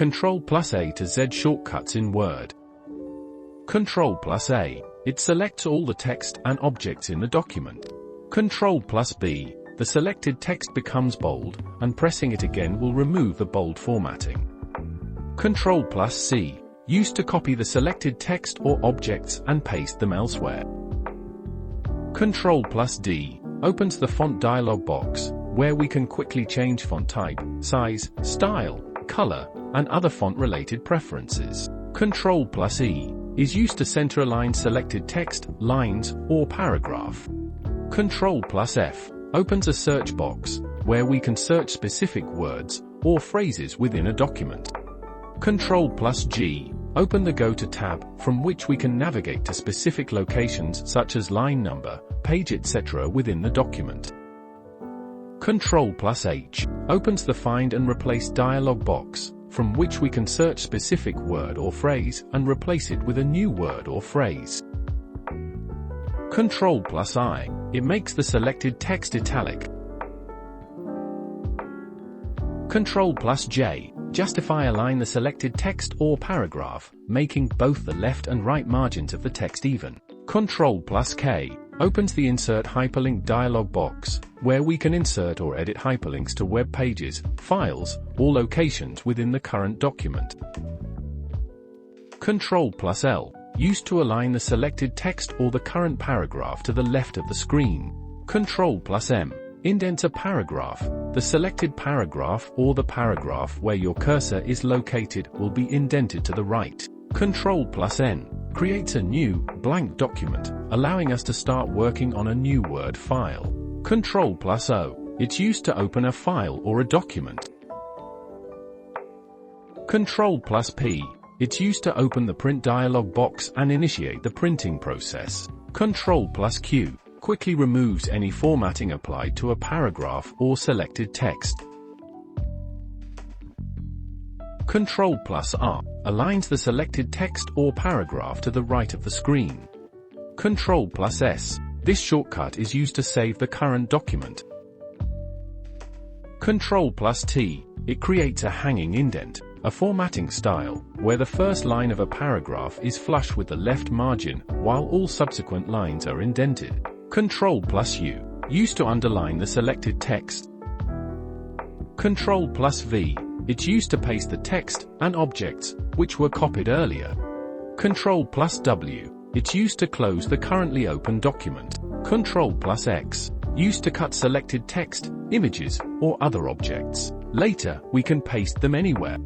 Ctrl+A to Z shortcuts in Word. Ctrl+A, it selects all the text and objects in the document. Ctrl+B, the selected text becomes bold, and pressing it again will remove the bold formatting. Ctrl+C, used to copy the selected text or objects and paste them elsewhere. Ctrl+D, opens the font dialog box, where we can quickly change font type, size, style, color, and other font-related preferences. Ctrl+E, is used to center-align selected text, lines, or paragraph. Ctrl+F, opens a search box, where we can search specific words or phrases within a document. Ctrl+G, open the Go to tab, from which we can navigate to specific locations such as line number, page etc. within the document. Ctrl+H, opens the Find and Replace dialog box, from which we can search specific word or phrase and replace it with a new word or phrase. Ctrl+I, it makes the selected text italic. Ctrl+J, justify align the selected text or paragraph, making both the left and right margins of the text even. Ctrl+K, opens the Insert Hyperlink dialog box, where we can insert or edit hyperlinks to web pages, files, or locations within the current document. Ctrl+L, used to align the selected text or the current paragraph to the left of the screen. Ctrl+M, indents a paragraph. The selected paragraph or the paragraph where your cursor is located will be indented to the right. Ctrl+N, creates a new, blank document, allowing us to start working on a new Word file. Ctrl+O, it's used to open a file or a document. Ctrl+P, it's used to open the print dialog box and initiate the printing process. Ctrl+Q, quickly removes any formatting applied to a paragraph or selected text. Ctrl+R, aligns the selected text or paragraph to the right of the screen. Ctrl+S, this shortcut is used to save the current document. Ctrl+T, it creates a hanging indent, a formatting style, where the first line of a paragraph is flush with the left margin, while all subsequent lines are indented. Ctrl+U, used to underline the selected text. Ctrl+V, it's used to paste the text and objects, which were copied earlier. Ctrl+W, it's used to close the currently open document. Ctrl+X, used to cut selected text, images, or other objects. Later, we can paste them anywhere.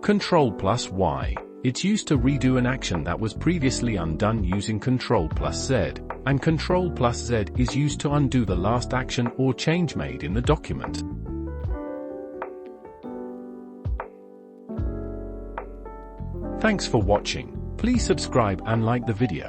Ctrl+Y, it's used to redo an action that was previously undone using Ctrl+Z, and Ctrl+Z is used to undo the last action or change made in the document. Thanks for watching. Please subscribe and like the video.